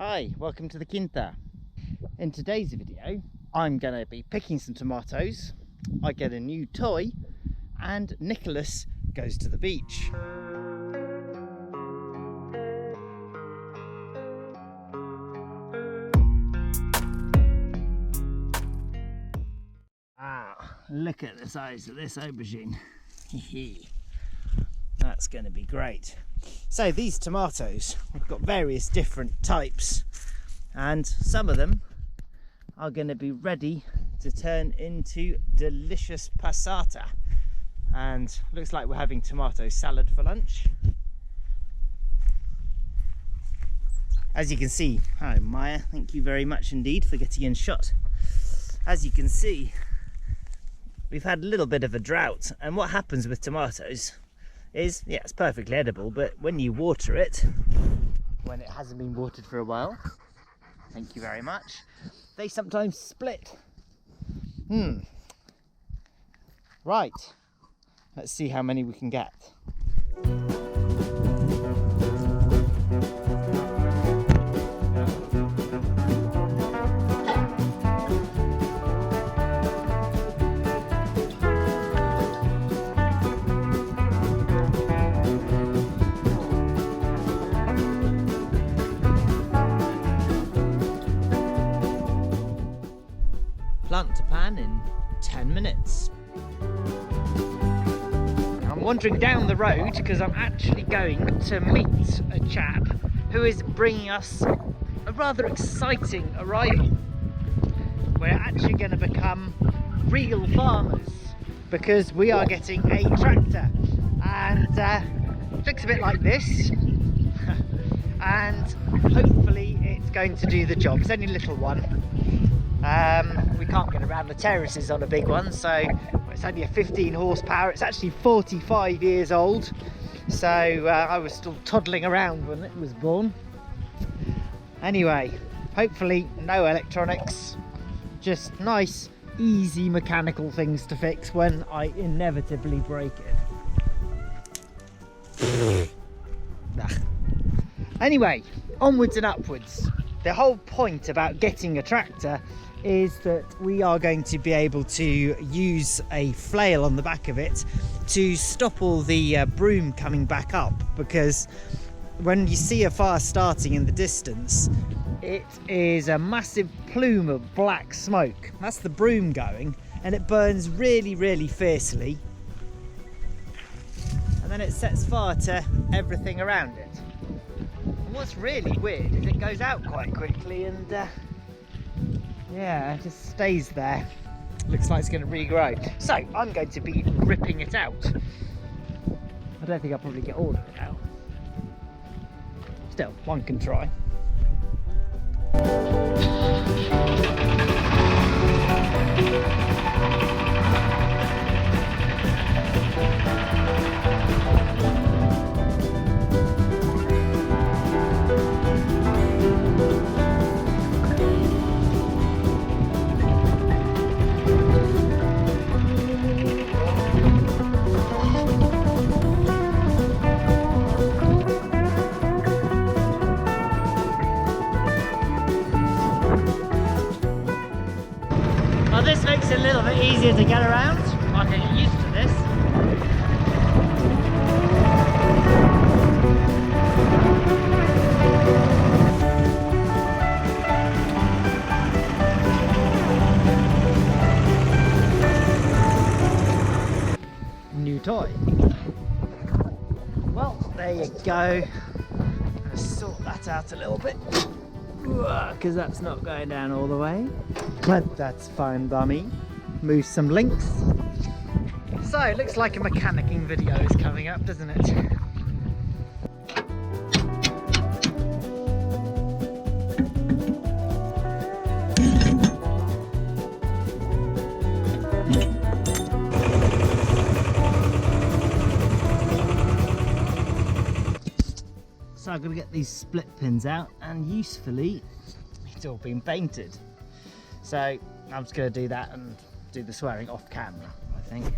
Hi, welcome to the Quinta. In today's video, I'm going to be picking some tomatoes, I get a new toy, and Nicholas goes to the beach. Ah, look at the size of this aubergine. That's going to be great. So these tomatoes, we've got various different types, and some of them are going to be ready to turn into delicious passata. And looks like we're having tomato salad for lunch. As you can see, hi Maya, thank you very much indeed for getting in shot. As you can see, we've had a little bit of a drought, and what happens with tomatoes is, yeah, it's perfectly edible, but when you water it, when it hasn't been watered for a while, thank you very much, they sometimes split. Right, let's see how many we can get. Plant to pan in 10 minutes. I'm wandering down the road because I'm actually going to meet a chap who is bringing us a rather exciting arrival. We're actually going to become real farmers because we are getting a tractor, and it looks a bit like this and hopefully it's going to do the job. It's only a little one. We can't get around the terraces on a big one, so it's only a 15 horsepower. It's actually 45 years old, so I was still toddling around when it was born. Anyway, hopefully no electronics, just nice easy mechanical things to fix when I inevitably break it. Anyway, onwards and upwards. The whole point about getting a tractor is that we are going to be able to use a flail on the back of it to stop all the broom coming back up, because when you see a fire starting in the distance, it is a massive plume of black smoke. That's the broom going, and it burns really, really fiercely, and then it sets fire to everything around it. And what's really weird is it goes out quite quickly, and yeah, it just stays there. Looks like it's going to regrow. So I'm going to be ripping it out. I don't think I'll probably get all of it out. Still, one can try. This makes it a little bit easier to get around. I can get used to this. New toy. Well, there you go. I'm going to sort that out a little bit, because that's not going down all the way, but that's fine by me. Move some links. So it looks like a mechanicking video is coming up, doesn't it? So I'm going to get these split pins out, and usefully it's all been painted. So I'm just going to do that and do the swearing off camera, I think.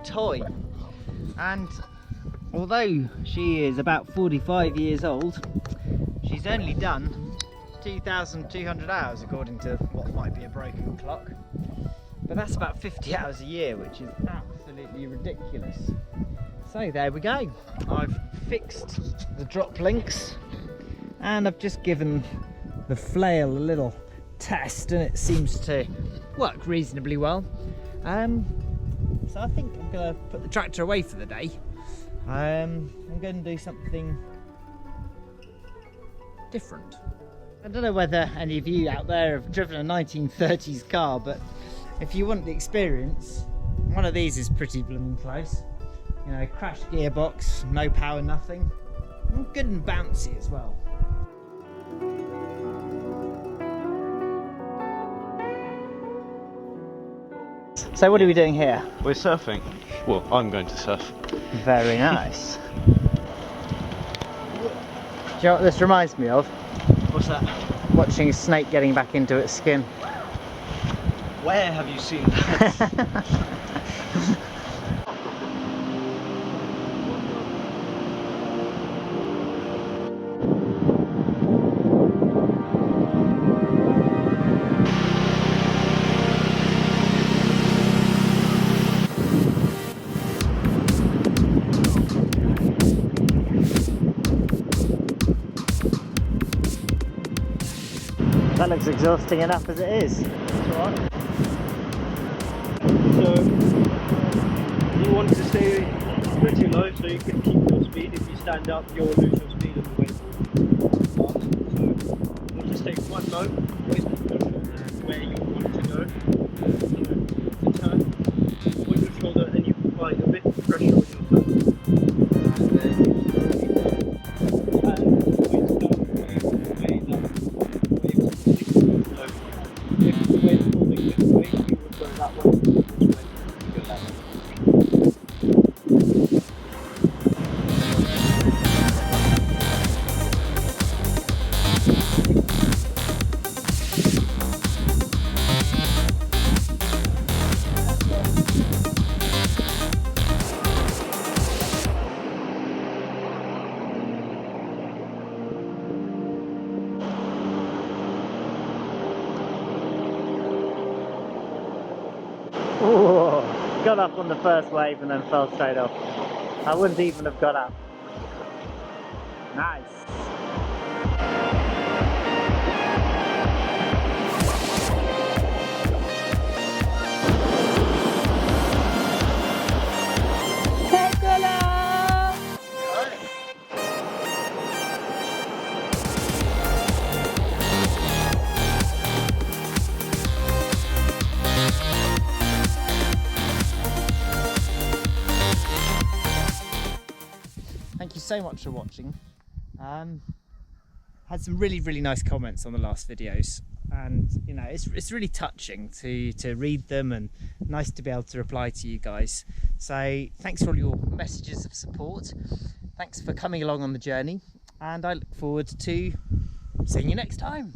toy. And although she is about 45 years old, she's only done 2,200 hours according to what might be a broken clock. But that's about 50 hours a year, which is absolutely ridiculous. So there we go. I've fixed the drop links and I've just given the flail a little test and it seems to work reasonably well. So I think I'm going to put the tractor away for the day. I'm going to do something different. I don't know whether any of you out there have driven a 1930s car, but if you want the experience, one of these is pretty blooming close. You know, crashed gearbox, no power, nothing. Good and bouncy as well. So what are we doing here? We're surfing. Well, I'm going to surf. Very nice. Do you know what this reminds me of? What's that? Watching a snake getting back into its skin. Where have you seen that? That looks exhausting enough as it is. Alright. So, you want to stay pretty low so you can keep your speed. If you stand up, you'll lose your speed on the way fast. So, you just take one low, always put your shoulder where you want to go. So, turn, point your shoulder, and you apply a bit of pressure on your toe. And then you slowly turn. And the weight down, wave up. So if the wind holding this way, you would go that way, this way, you go that way. Ooh, got up on the first wave and then fell straight off. I wouldn't even have got up. Nice. Thank you so much for watching. Had some really nice comments on the last videos, and you know it's really touching to read them and nice to be able to reply to you guys. So thanks for all your messages of support. Thanks for coming along on the journey, and I look forward to seeing you next time.